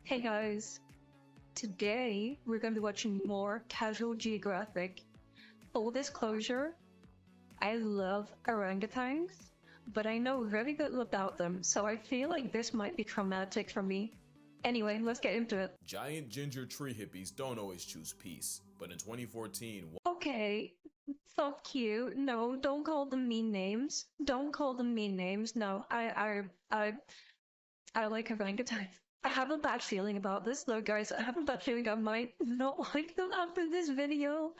Hey guys, today we're going to be watching more casual Geographic. Full disclosure, I love orangutans, but I know very little about them, so I feel like this might be traumatic for me. Anyway, let's get into it. Giant ginger tree hippies don't always choose peace, but in 2014, Okay, fuck you. No, don't call them mean names. Don't call them mean names. No, I like orangutans. I have a bad feeling about this though, guys. I have a bad feeling I might not like them after this video.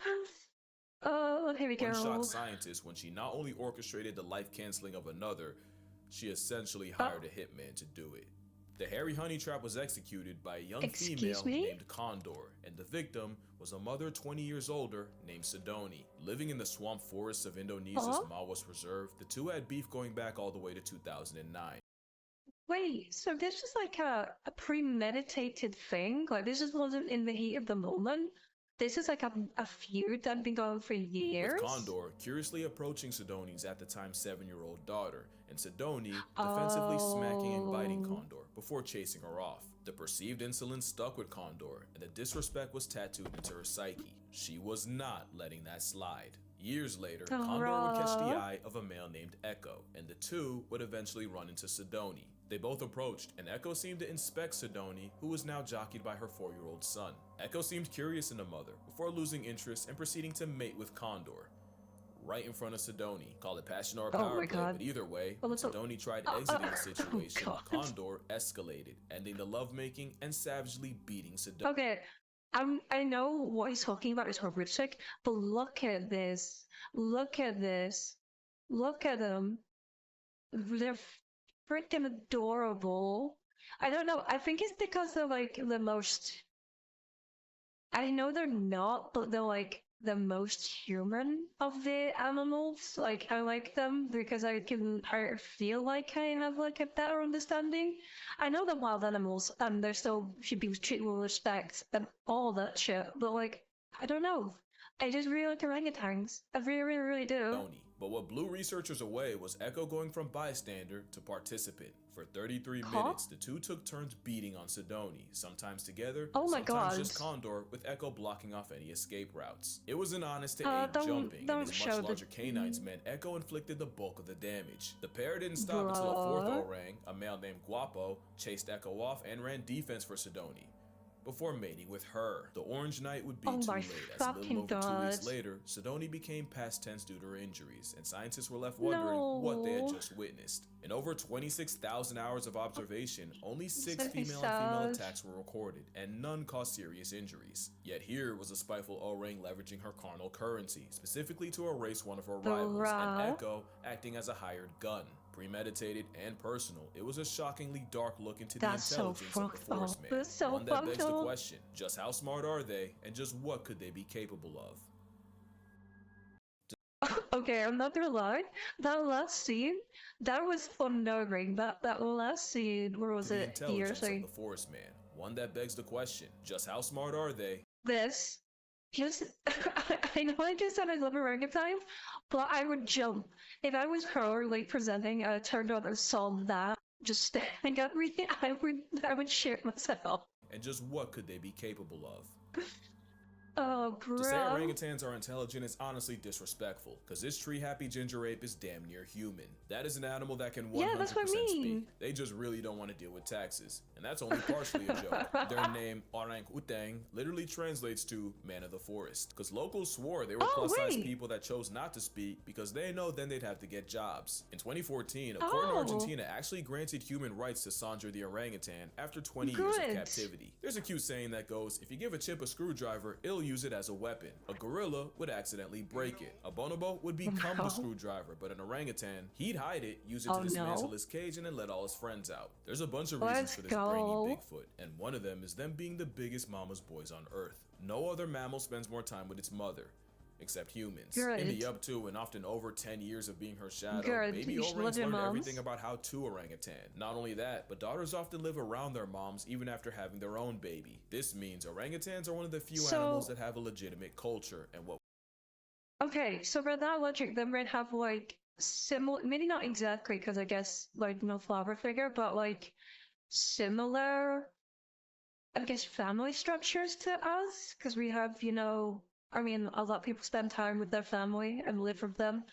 Oh, here we one shot go. scientist when she not only orchestrated the life canceling of another, she essentially hired a hitman to do it. The hairy honey trap was executed by a young Excuse female me? named Condor, and the victim was a mother 20 years older named Sidoni. Living in the swamp forests of Indonesia's Mawas Reserve, the two had beef going back all the way to 2009. Wait, so this is like a premeditated thing? Like this just wasn't in the heat of the moment? This is like a feud that had been going for years? With Condor curiously approaching Sidoni's at the time 7-year-old daughter, and Sidoni defensively smacking and biting Condor before chasing her off. The perceived insolence stuck with Condor, and the disrespect was tattooed into her psyche. She was not letting that slide. Years later, Condor would catch the eye of a male named Echo, and the two would eventually run into Sidoni. They both approached, and Echo seemed to inspect Sidoni, who was now jockeyed by her 4-year-old son. Echo seemed curious in the mother, before losing interest and proceeding to mate with Condor. Right in front of Sidoni. Call it passion or power play, but either way, when Sidoni tried exiting the situation, Condor escalated, ending the lovemaking and savagely beating Sidoni. Okay, I know what he's talking about is horrific, but look at this. Look at this. Look at them. They're freaking adorable. I don't know. I think it's because they're like the most. I know they're not, but they're like the most human of the animals. Like I like them because I feel like I have like a better understanding. I know they're wild animals and they're still should be treated with respect and all that shit, but like I don't know. I just really like orangutans. I really do. But what blew researchers away was Echo going from bystander to participant. For 33 minutes, the two took turns beating on Sidoni, sometimes together, sometimes just Condor, with Echo blocking off any escape routes. It was an honest to aid jumping, and his much larger canines meant Echo inflicted the bulk of the damage. The pair didn't stop until a fourth orang, a male named Guapo, chased Echo off and ran defense for Sidoni before mating with her. The Orange Night would be too late, as a little over 2 weeks later, Sidoni became past tense due to her injuries, and scientists were left wondering what they had just witnessed. In over 26,000 hours of observation, only 6 female and female attacks were recorded, and none caused serious injuries. Yet here was a spiteful orang leveraging her carnal currency, specifically to erase one of her rivals, and Echo acting as a hired gun. Premeditated and personal, it was a shockingly dark look into the intelligence of the forest man. One that begs the question, just how smart are they, and just what could they be capable of? Okay, I'm not gonna lie. That last scene, that was thundering. That last scene, where was it? Intelligence of the forest man. One that begs the question, just how smart are they? This. Just, I know I just said I love orangutan, but I would jump. If I was her, like, presenting, turned on and saw that, just staring at me, I would shit myself. And just what could they be capable of? Oh, bro. To say orangutans are intelligent is honestly disrespectful, because this tree-happy ginger ape is damn near human. That is an animal that can 100% speak. They just really don't want to deal with taxes. And that's only partially a joke. Their name, Orangutang, literally translates to man of the forest, because locals swore they were plus-size people that chose not to speak because they know then they'd have to get jobs. In 2014, a court in Argentina actually granted human rights to Sandra the orangutan after 20 years of captivity. There's a cute saying that goes, if you give a chimp a screwdriver, it'll use it as a weapon. A gorilla would accidentally break it. A bonobo would become the screwdriver, but an orangutan, he'd hide it, use it to dismantle his cage, and then let all his friends out. There's a bunch of reasons for this brainy Bigfoot, and one of them is them being the biggest mama's boys on Earth. No other mammal spends more time with its mother, except humans. In the up to and often over 10 years of being her shadow, baby orangs learned everything about how to orangutan. Not only that, but daughters often live around their moms even after having their own baby. This means orangutans are one of the few animals that have a legitimate culture, and what Okay, so for that logic, then we'd have like similar, maybe not exactly, because I guess like no flower figure, but like similar I guess, family structures to us, because we have, you know, I mean, a lot of people spend time with their family and live with them.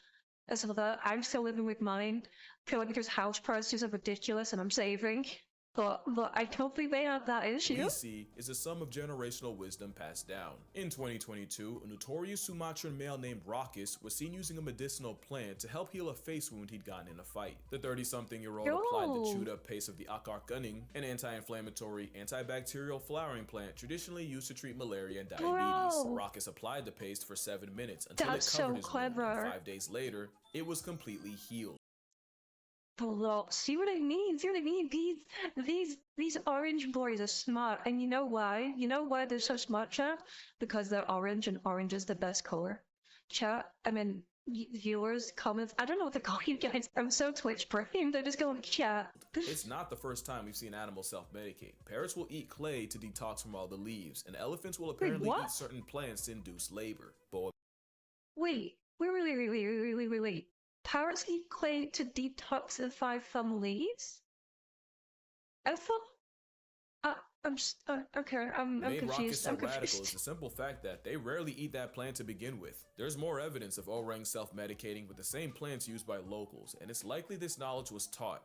And so that I'm still living with mine, purely because house prices are ridiculous and I'm saving. But I totally may have that issue. What we see is a sum of generational wisdom passed down. In 2022, a notorious Sumatran male named Raucus was seen using a medicinal plant to help heal a face wound he'd gotten in a fight. The 30-something-year-old applied the chewed-up paste of the akar kuning, an anti-inflammatory, antibacterial flowering plant traditionally used to treat malaria and diabetes. Raucus applied the paste for 7 minutes until it covered his wound, and 5 days later, it was completely healed. See what I mean? See what I mean? These orange boys are smart, and you know why? You know why they're so smart, chat? Because they're orange, and orange is the best color. Chat. I mean, viewers, comments. I don't know what to call you guys. I'm so Twitch brain. They're just going chat. It's not the first time we've seen animals self-medicate. Parrots will eat clay to detox from all the leaves, and elephants will apparently eat certain plants to induce labor. But wait. Parrots eat clay to detoxify from leaves? I thought. I'm confused. I'm confused. Is the simple fact that they rarely eat that plant to begin with. There's more evidence of orangs self-medicating with the same plants used by locals, and it's likely this knowledge was taught,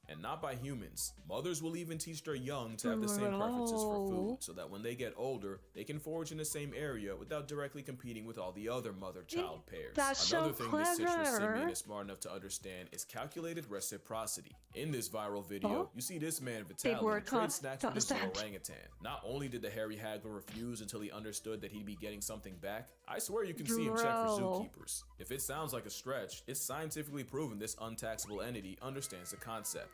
and not by humans. Mothers will even teach their young to have the same preferences for food, so that when they get older, they can forage in the same area without directly competing with all the other mother-child pairs. Another thing this citrus simian is smart enough to understand is calculated reciprocity. In this viral video, you see this man Vitaly trade snacks with his orangutan. Not only did the hairy haggler refuse until he understood that he'd be getting something back, I swear you can see him check for zookeepers. If it sounds like a stretch, it's scientifically proven this untaxable entity understands the concept.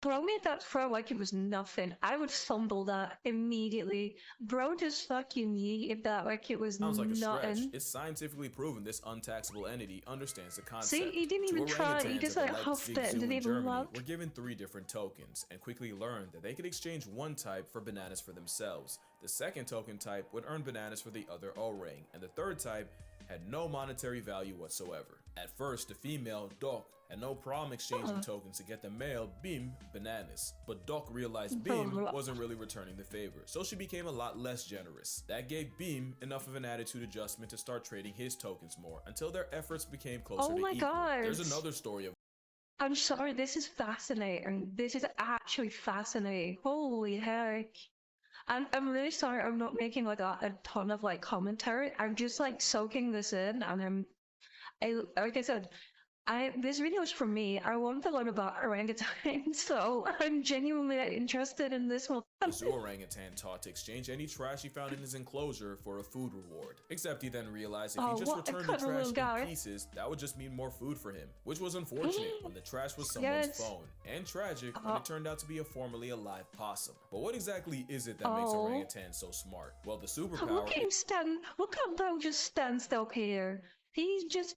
Bro made that throw like it was nothing. I would fumble that immediately. Bro just fucking yeeted that like it was nothing. Sounds like a stretch. It's scientifically proven this untaxable entity understands the concept. See, he didn't even try. He just like huffed it and didn't even look. We're given 3 different tokens and quickly learned that they could exchange one type for bananas for themselves. The second token type would earn bananas for the other orang, and the third type had no monetary value whatsoever. At first, the female, Dok, had no problem exchanging tokens to get the male, Bim, bananas. But Dok realized Bim wasn't really returning the favor, so she became a lot less generous. That gave Bim enough of an attitude adjustment to start trading his tokens more, until their efforts became closer to equal. God. There's another story of... I'm sorry, this is fascinating. This is actually fascinating. Holy heck. I'm really sorry I'm not making like a ton of like commentary. I'm just like soaking this in, and like I said, this video is for me. I want to learn about orangutans, so I'm genuinely interested in this one. The zoo orangutan taught to exchange any trash he found in his enclosure for a food reward. Except he then realized if he just returned the trash in pieces, that would just mean more food for him, which was unfortunate when the trash was someone's phone, and tragic when it turned out to be a formerly alive possum. But what exactly is it that makes orangutans so smart? Well, the superpower... Look how Bro just stands still here. He's just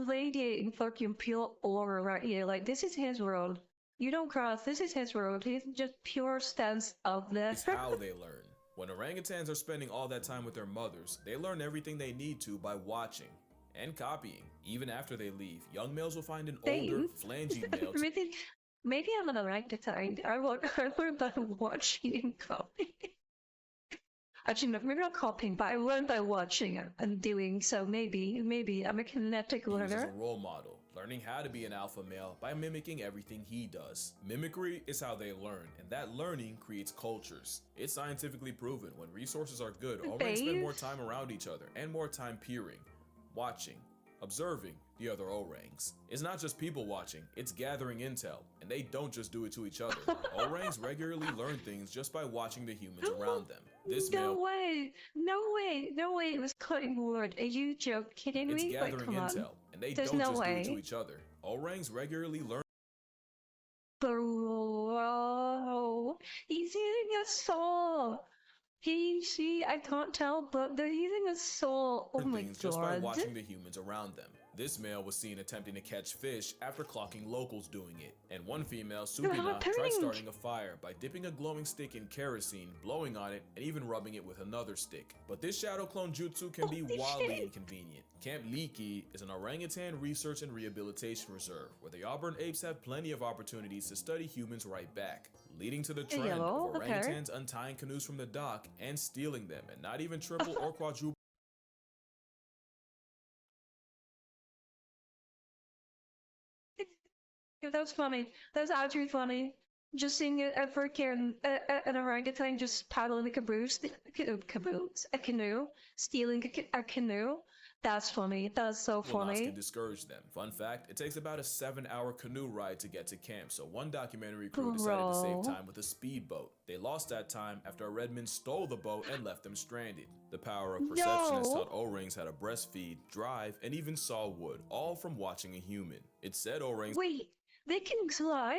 radiating fucking pure aura right here. Like, this is his world. You don't cross. This is his world. He's just pure stance of this. It's how they learn. When orangutans are spending all that time with their mothers, they learn everything they need to by watching and copying. Even after they leave, young males will find an older, flangy male. Maybe I'm an orangutan. I learned by watching and copying. Actually, no, maybe not copying, but I learned by watching and doing, so maybe I'm a kinetic learner. He's a role model, learning how to be an alpha male by mimicking everything he does. Mimicry is how they learn, and that learning creates cultures. It's scientifically proven when resources are good, orangs spend more time around each other and more time peering, watching, observing the other orangs. It's not just people watching, it's gathering intel, and they don't just do it to each other. Orangs regularly learn things just by watching the humans around them. No way, it was cutting word. Are you kidding me? It's gathering intel, and they don't just do it to each other. Orangs regularly learn. Bro, he's using a saw. I can't tell, but they're using a saw. Oh my god. Just by watching the humans around them. This male was seen attempting to catch fish after clocking locals doing it, and one female, Supina, tried starting a fire by dipping a glowing stick in kerosene, blowing on it, and even rubbing it with another stick. But this shadow clone jutsu can be wildly inconvenient. Camp Liki is an orangutan research and rehabilitation reserve, where the Auburn apes have plenty of opportunities to study humans right back. leading to the trend Yellow, of orangutans untying canoes from the dock and stealing them, and not even triple or quadruple. That was funny. That was actually funny. Just seeing a freaking an orangutan just paddling a canoe, stealing a canoe. That's funny. That's so funny. Can discourage them. Fun fact, it takes about a 7-hour canoe ride to get to camp, so one documentary crew decided to save time with a speedboat. They lost that time after a redman stole the boat and left them stranded. The power of perception has taught O-rings how to breastfeed, drive, and even saw wood, all from watching a human. It said O-rings— Wait, they can drive?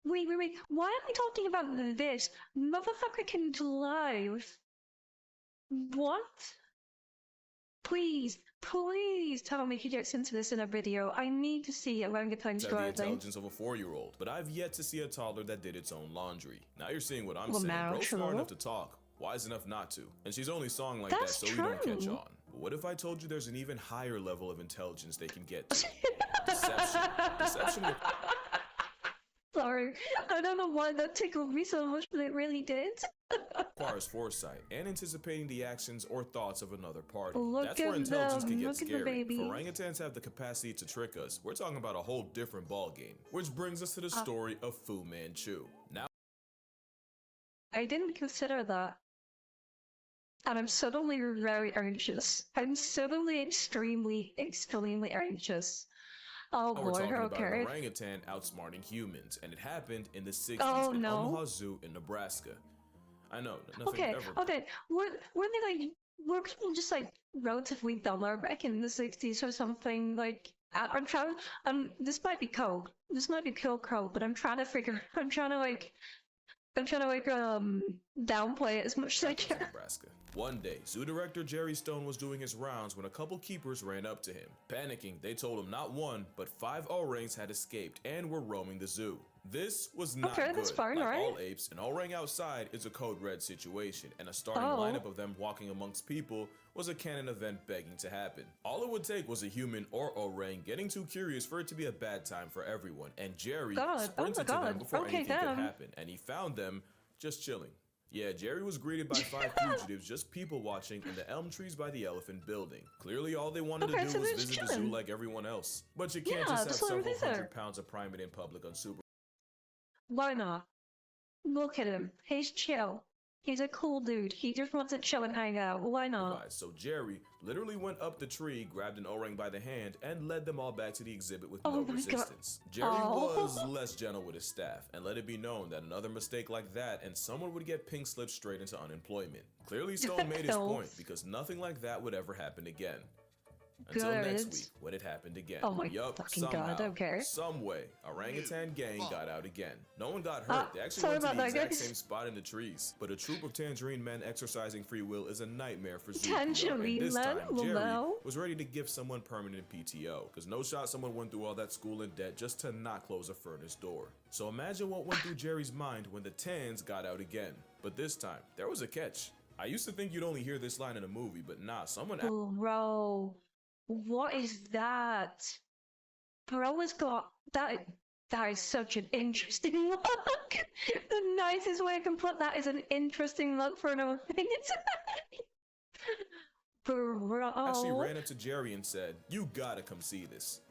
Wait. Why am I talking about this? Motherfucker can drive. What? Please tell me he gets into this in a video. I need to see orangutans driving. The intelligence of a 4-year-old, but I've yet to see a toddler that did its own laundry. Now you're seeing what I'm saying. Bro's smart enough to talk, wise enough not to. And she's only sawing like that so you don't catch on. But what if I told you there's an even higher level of intelligence they can get to? Deception. Sorry, I don't know why that tickled me so much, but it really did. Requires foresight and anticipating the actions or thoughts of another party. That's where intelligence can get scary. If orangutans have the capacity to trick us, we're talking about a whole different ballgame. Which brings us to the story of Fu Manchu. Now, I didn't consider that. And I'm suddenly very anxious. I'm suddenly extremely anxious. Oh boy, we're talking about okay. an orangutan outsmarting humans, and it happened in the 60s in Omaha Zoo in Nebraska. I know, nothing ever. Okay, were people just like relatively dumber back in the 60s or something? Like, I'm trying, this might be code, but I'm trying to downplay it as much as I can. Nebraska. One day, zoo director Jerry Stone was doing his rounds when a couple keepers ran up to him. Panicking, they told him not 1, but 5 orangs had escaped and were roaming the zoo. This was not good. That's fine, like right? all apes, an orang outside is a code red situation, and a starting lineup of them walking amongst people was a canon event begging to happen. All it would take was a human or orang getting too curious for it to be a bad time for everyone, and Jerry sprinted to them before anything could happen, and he found them just chilling. Yeah, Jerry was greeted by 5 fugitives just people watching in the elm trees by the elephant building. Clearly all they wanted to do was visit the zoo like everyone else. But you can't just have several hundred pounds of primate in public on Super. Why not? Look at him. He's chill. He's a cool dude. He just wants to chill and hang out. Why not? So Jerry literally went up the tree, grabbed an orang by the hand, and led them all back to the exhibit with no resistance. Jerry was less gentle with his staff, and let it be known that another mistake like that and someone would get pink slipped straight into unemployment. Clearly Stone made his point, because nothing like that would ever happen again. Until next week, when it happened again. Oh my fucking god, okay. Some way, orangutan gang got out again. No one got hurt. They actually went to the exact same spot in the trees. But a troop of tangerine men exercising free will is a nightmare for zoo. And this time, Jerry was ready to give someone permanent PTO, because no shot someone went through all that school in debt just to not close a furnace door. So imagine what went through Jerry's mind when the tans got out again. But this time, there was a catch. I used to think you'd only hear this line in a movie, but nah, someone— Bro. What is that? Bro has got that. That is such an interesting look. The nicest way I can put that is an interesting look for an orangutan. Bro. Actually ran up to Jerry and said, "You gotta come see this."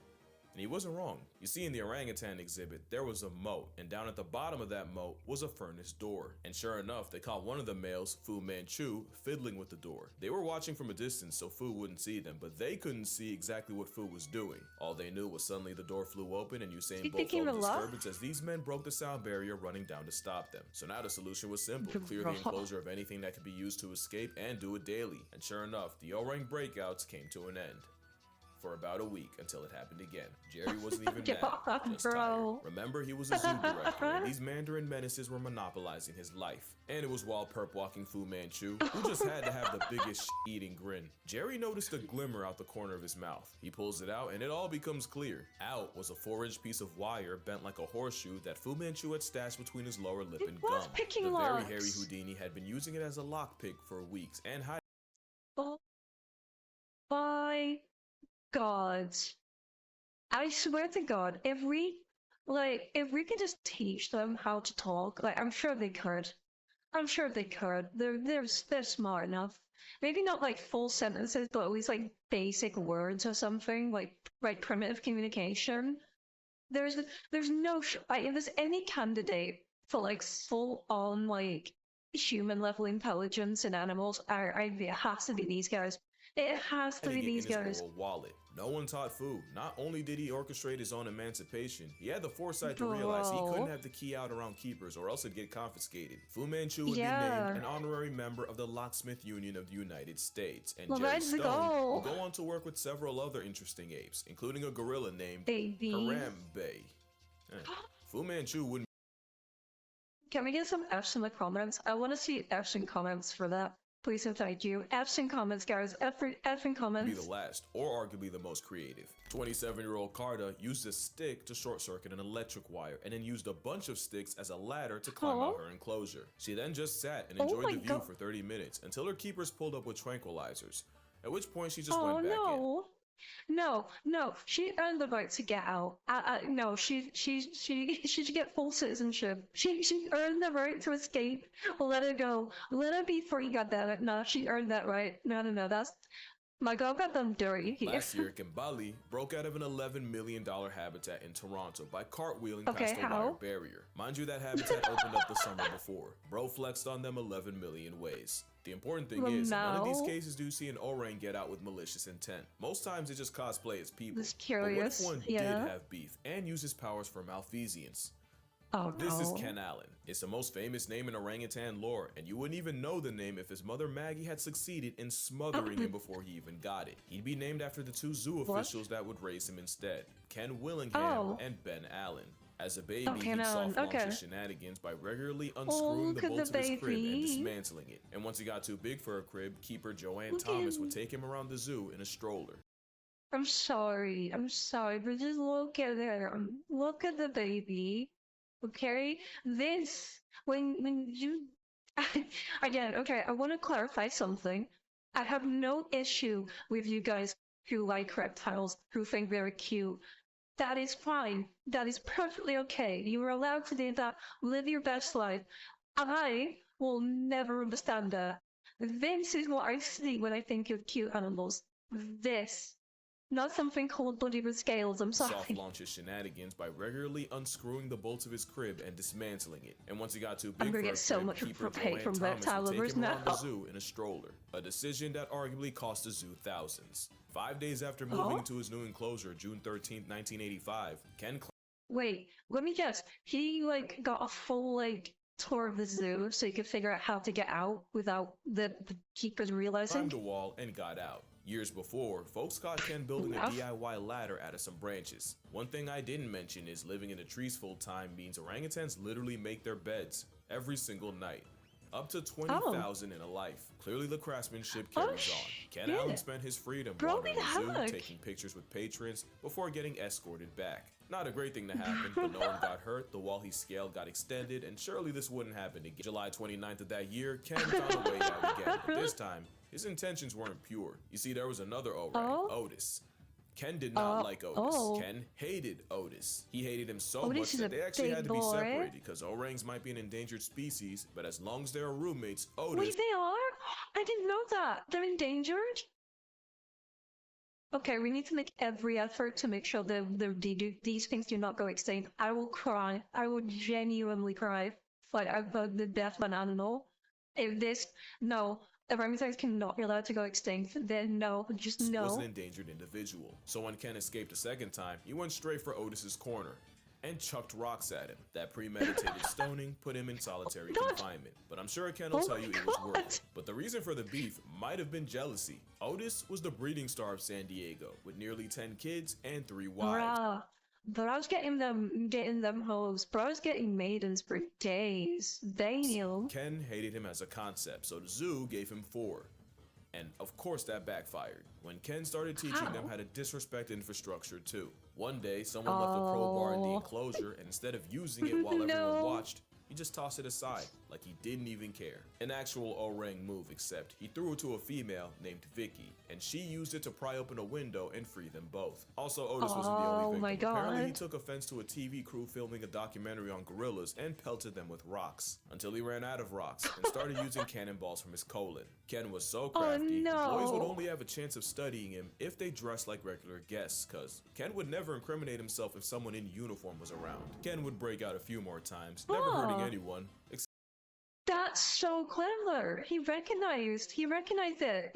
And he wasn't wrong. You see, in the orangutan exhibit, there was a moat, and down at the bottom of that moat was a furnace door. And sure enough, they caught one of the males, Fu Manchu, fiddling with the door. They were watching from a distance so Fu wouldn't see them, but they couldn't see exactly what Fu was doing. All they knew was suddenly the door flew open and Usain Bolt felt a disturbance as these men broke the sound barrier running down to stop them. So now the solution was simple: clear the enclosure of anything that could be used to escape and do it daily. And sure enough, the orang breakouts came to an end. For about a week until it happened again. Jerry wasn't even mad, just tired. Remember, he was a zoo director, and these Mandarin menaces were monopolizing his life. And it was while perp walking Fu Manchu, who just had to have the biggest eating grin. Jerry noticed a glimmer out the corner of his mouth. He pulls it out, and it all becomes clear. Out was a 4-inch piece of wire bent like a horseshoe that Fu Manchu had stashed between his lower lip and gum. The very hairy Houdini had been using it as a lockpick for weeks and hiding. Oh my God. I swear to God, every Like, if we could just teach them how to talk, like, I'm sure they could. I'm sure they could. They're smart enough. Maybe not like full sentences, but at least like basic words or something, like primitive communication. There's there's no like if there's any candidate for like full on like human level intelligence in animals, it has to be these guys. It has to be Hiding it in these his guys. oral wallet. No one taught Fu. Not only did he orchestrate his own emancipation, he had the foresight to realize he couldn't have the key out around keepers or else it'd get confiscated. Fu Manchu would be named an honorary member of the Locksmith Union of the United States, and Jerry Stone would go on to work with several other interesting apes, including a gorilla named Harambe. Fu Manchu wouldn't. Can we get some F's in the comments? I want to see F's in comments for that. Please and thank you. F's in comments, guys. F in comments. Be the last, or arguably the most creative. 27-year-old Carta used a stick to short-circuit an electric wire, and then used a bunch of sticks as a ladder to climb out her enclosure. She then just sat and enjoyed the view for 30 minutes until her keepers pulled up with tranquilizers, at which point she just went back in. No, she earned the right to get out. No, she should get full citizenship. She earned the right to escape. Let her go. Let her be free, goddammit. No, she earned that right. No, that's... My girl got them dirty here. Last year, Kimbali broke out of an $11 million habitat in Toronto by cartwheeling past a wire barrier. Mind you, that habitat opened up the summer before. Bro flexed on them 11 million ways. The important thing is, in none of these cases do you see an orang get out with malicious intent. Most times it just cosplay as people. But what if one did have beef and use his powers for malfeasance? This is Ken Allen. It's the most famous name in orangutan lore, and you wouldn't even know the name if his mother Maggie had succeeded in smothering him before he even got it. He'd be named after the two zoo officials that would raise him instead, Ken Willingham and Ben Allen. As a baby, he'd soft-launch his shenanigans by regularly unscrewing the bolts of his crib and dismantling it. And once he got too big for a crib, keeper Joanne Thomas would take him around the zoo in a stroller. I'm sorry, but just look at him. Look at the baby. Okay, this when you again, okay, I want to clarify something. I have no issue with you guys who like reptiles, who think they're cute. That is fine. That is perfectly okay. You are allowed to do that. Live your best life. I will never understand that. This is what I see when I think of cute animals. This. Not something called bloody with scales, I'm sorry. Soft launches shenanigans by regularly unscrewing the bolts of his crib and dismantling it. And once he got too big I'm gonna get so much pay from reptile lovers now. The zoo in a stroller. A decision that arguably cost the zoo thousands. 5 days after moving to his new enclosure, June 13th, 1985, Ken... Wait, let me guess. He, like, got a full, like, tour of the zoo so he could figure out how to get out without the keepers realizing? Climbed the wall and got out. Years before, folks caught Ken building a DIY ladder out of some branches. One thing I didn't mention is living in the trees full time means orangutans literally make their beds every single night. Up to 20,000 in a life. Clearly the craftsmanship carries on. Ken Allen spent his freedom wandering the zoo, taking pictures with patrons before getting escorted back. Not a great thing to happen, but no one got hurt, the wall he scaled got extended, and surely this wouldn't happen again. July 29th of that year, Ken found a way out again, but this time, his intentions weren't pure. You see, there was another orang, Otis. Ken did not like Otis. Ken hated Otis. He hated him so much that they actually had to be separated because orangs might be an endangered species, but as long as they are roommates, Otis... Wait, they are? I didn't know that. They're endangered? Okay, we need to make every effort to make sure that these things do not go extinct. I will cry. I will genuinely cry. Like, about the death of an animal. If this... No. Orangutans cannot be allowed to go extinct. Then no, just no. Was an endangered individual. So when Ken escaped a second time, he went straight for Otis's corner and chucked rocks at him. That premeditated stoning put him in solitary confinement. But I'm sure Ken will tell you it was worth it. But the reason for the beef might have been jealousy. Otis was the breeding star of San Diego, with nearly 10 kids and 3 wives. But I was getting them hoes. But I was getting maidens for days. Damn. Ken hated him as a concept, so the zoo gave him 4. And of course that backfired, when Ken started teaching them how to disrespect infrastructure too. One day, someone left a crowbar in the enclosure, and instead of using it while everyone watched, he just tossed it aside, like he didn't even care. An actual orang move, except he threw it to a female named Vicky, and she used it to pry open a window and free them both. Also, Otis wasn't the only victim. My God. Apparently, he took offense to a TV crew filming a documentary on gorillas and pelted them with rocks, until he ran out of rocks and started using cannonballs from his colon. Ken was so crafty, the boys would only have a chance of studying him if they dressed like regular guests, cause Ken would never incriminate himself if someone in uniform was around. Ken would break out a few more times, never hurting anyone. That's so clever. He recognized it.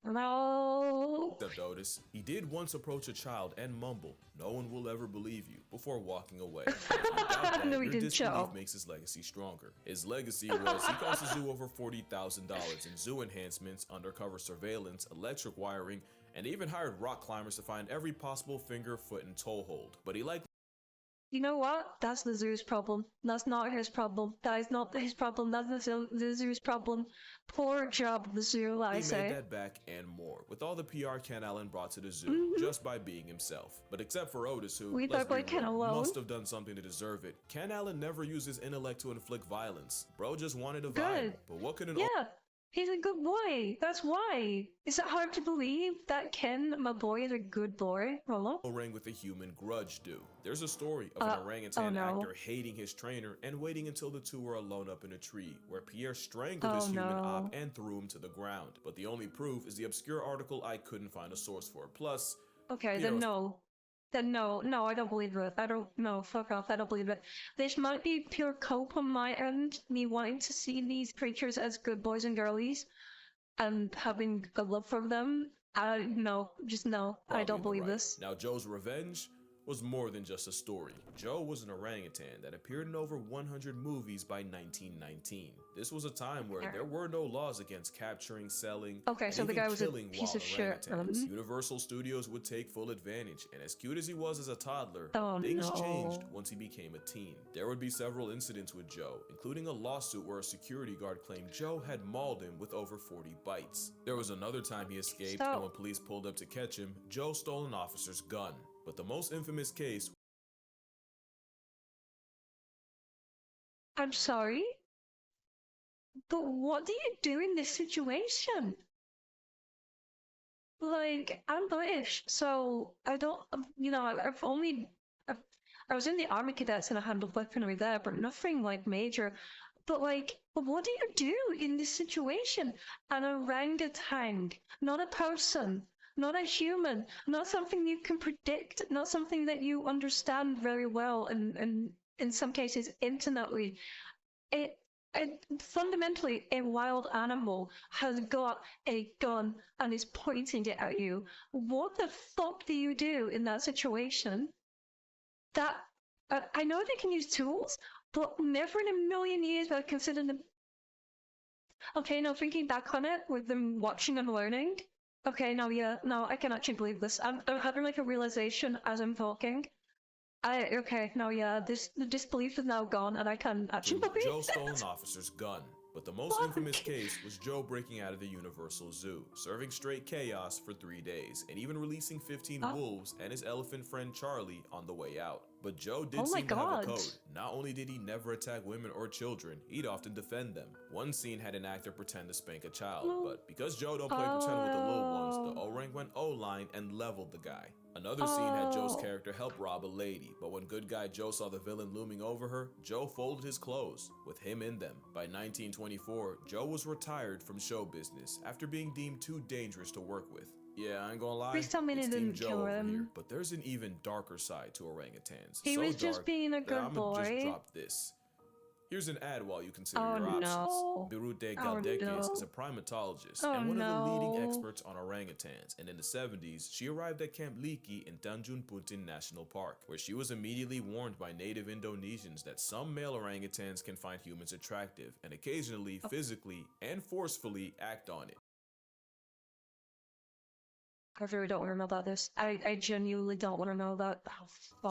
No. Except Otis, he did once approach a child and mumble, "No one will ever believe you," before walking away. No, he didn't. Disbelief makes his legacy stronger. His legacy was he cost the zoo over $40,000 in zoo enhancements, undercover surveillance, electric wiring, and even hired rock climbers to find every possible finger, foot, and toehold. But he likely You know what? That's the zoo's problem. That's not his problem. That is not his problem. That's the zoo's problem. Poor job, the zoo, I say. He made that back and more, with all the PR Ken Allen brought to the zoo, just by being himself. But except for Otis, who, must have done something to deserve it, Ken Allen never used his intellect to inflict violence. Bro just wanted a vibe. But what could an He's a good boy. That's why. Is it hard to believe that Ken, my boy, is a good boy? Rolo? Orang with a human grudge do. There's a story of an orangutan actor hating his trainer and waiting until the two were alone up in a tree, where Pierre strangled his human op and threw him to the ground. But the only proof is the obscure article I couldn't find a source for. Plus, okay, then no. Then no, I don't believe it. Fuck off, I don't believe it. This might be pure cope on my end, me wanting to see these creatures as good boys and girlies, and having a love for them. No, I don't believe this. Now, Joe's revenge was more than just a story. Joe was an orangutan that appeared in over 100 movies by 1919. This was a time where there were no laws against capturing, selling, so the guy was a piece of shit. Universal Studios would take full advantage, and as cute as he was as a toddler, things changed once he became a teen. There would be several incidents with Joe, including a lawsuit where a security guard claimed Joe had mauled him with over 40 bites. There was another time he escaped, and when police pulled up to catch him, Joe stole an officer's gun. But the most infamous case... I'm sorry? But what do you do in this situation? Like, I'm British, so I don't, I was in the army cadets and I handled weaponry there, but nothing like major. But like, what do you do in this situation? An orangutan, not a person. Not a human, not something you can predict, not something that you understand very well, and in some cases intimately. It fundamentally, a wild animal has got a gun and is pointing it at you. What the fuck do you do in that situation? That I know they can use tools, but never in a million years would I consider them. Okay, now thinking back on it, with them watching and learning. Okay, I can actually believe this. I'm having like a realization as I'm talking. The disbelief is now gone, and I can actually believe Joe stole an officer's gun, but the most infamous case was Joe breaking out of the Universal Zoo, serving straight chaos for 3 days, and even releasing 15 wolves and his elephant friend Charlie on the way out. But Joe did seem to have a code. Not only did he never attack women or children, he'd often defend them. One scene had an actor pretend to spank a child, but because Joe don't play pretend with the little ones, the orang went O-line and leveled the guy. Another scene had Joe's character help rob a lady, but when good guy Joe saw the villain looming over her, Joe folded his clothes, with him in them. By 1924, Joe was retired from show business after being deemed too dangerous to work with. Yeah, I ain't gonna lie, please tell me it's they Team didn't Joe kill over him. here, but there's an even darker side to orangutans. He was just being a good boy. I'ma just drop this. Here's an ad while you consider your options. Birute Galdekes is a primatologist and one of the leading experts on orangutans, and in the 70s, she arrived at Camp Liki in Tanjung Putin National Park, where she was immediately warned by native Indonesians that some male orangutans can find humans attractive and occasionally physically and forcefully act on it. I really don't want to know about this. I genuinely don't want to know about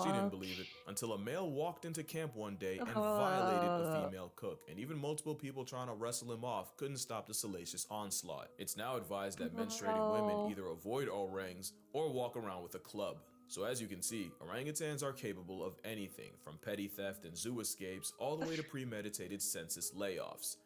She didn't believe it until a male walked into camp one day and violated a female cook, and even multiple people trying to wrestle him off couldn't stop the salacious onslaught. It's now advised that menstruating women either avoid orangs or walk around with a club. So as you can see, orangutans are capable of anything from petty theft and zoo escapes all the way to premeditated census layoffs.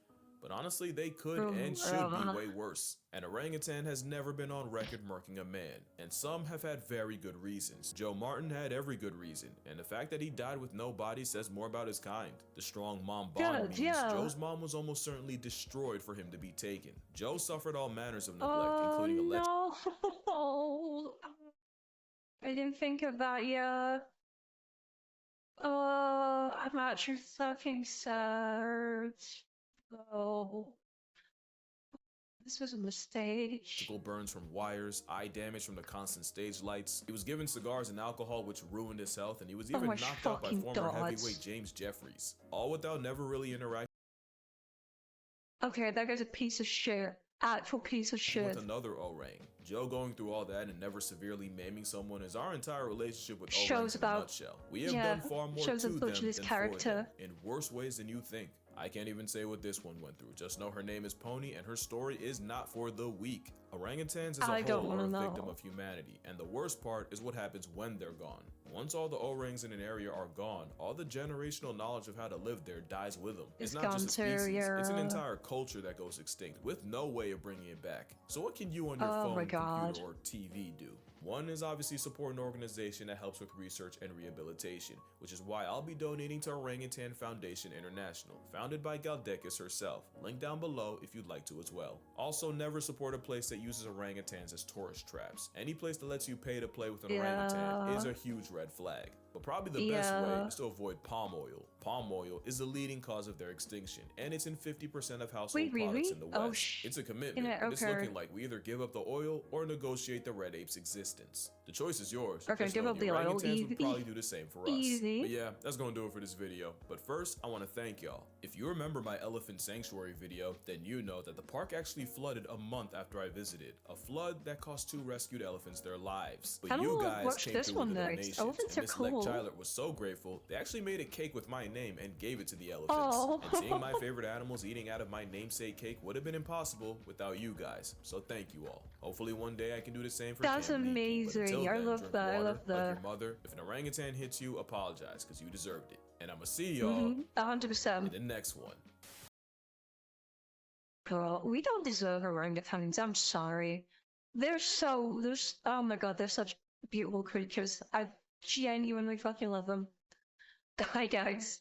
But honestly, they could and should be way worse. An orangutan has never been on record murking a man, and some have had very good reasons. Joe Martin had every good reason, and the fact that he died with no body says more about his kind. The strong mom bond means Joe's mom was almost certainly destroyed for him to be taken. Joe suffered all manners of neglect, including alleged— no. I didn't think of that yet. I'm actually fucking sad. Oh, this was a mistake. Physical burns from wires, eye damage from the constant stage lights. He was given cigars and alcohol which ruined his health, and he was even knocked out by former heavyweight James Jeffries. All without never really interacting. Okay, that guy's a piece of shit. Actual piece of shit. With another orang. Joe going through all that and never severely maiming someone is our entire relationship with orangs in a nutshell. We have done far more to them than for them, in worse ways than you think. I can't even say what this one went through. Just know her name is Pony and her story is not for the weak. Orangutans as a whole are a victim of humanity, and the worst part is what happens when they're gone. Once all the orangs in an area are gone, all the generational knowledge of how to live there dies with them. It's not just a species, it's an entire culture that goes extinct with no way of bringing it back. So what can you on your phone, computer, or TV do? One is obviously support an organization that helps with research and rehabilitation, which is why I'll be donating to Orangutan Foundation International, founded by Galdekis herself. Link down below if you'd like to as well. Also, never support a place that uses orangutans as tourist traps. Any place that lets you pay to play with an orangutan is a huge red flag. But probably the best way is to avoid palm oil. Palm oil is the leading cause of their extinction, and it's in 50% of household products in the West. It's a commitment, and it's looking like we either give up the oil or negotiate the red ape's existence. The choice is yours. Okay, give up the oil. Would probably do the same for us. But yeah, that's gonna do it for this video. But first, I want to thank y'all. If you remember my elephant sanctuary video, then you know that the park actually flooded a month after I visited. A flood that cost 2 rescued elephants their lives. But you guys came through with the donations, and Miss Tyler was so grateful, they actually made a cake with my name and gave it to the elephants. And seeing my favorite animals eating out of my namesake cake would have been impossible without you guys. So thank you all. Hopefully one day I can do the same for That's amazing. I love that. I love that. Like your mother. If an orangutan hits you, apologize because you deserved it. And I'ma see y'all 100% in the next one. Girl, we don't deserve orangutans. I'm sorry. Oh my god, they're such beautiful creatures. I genuinely fucking love them. Bye, guys.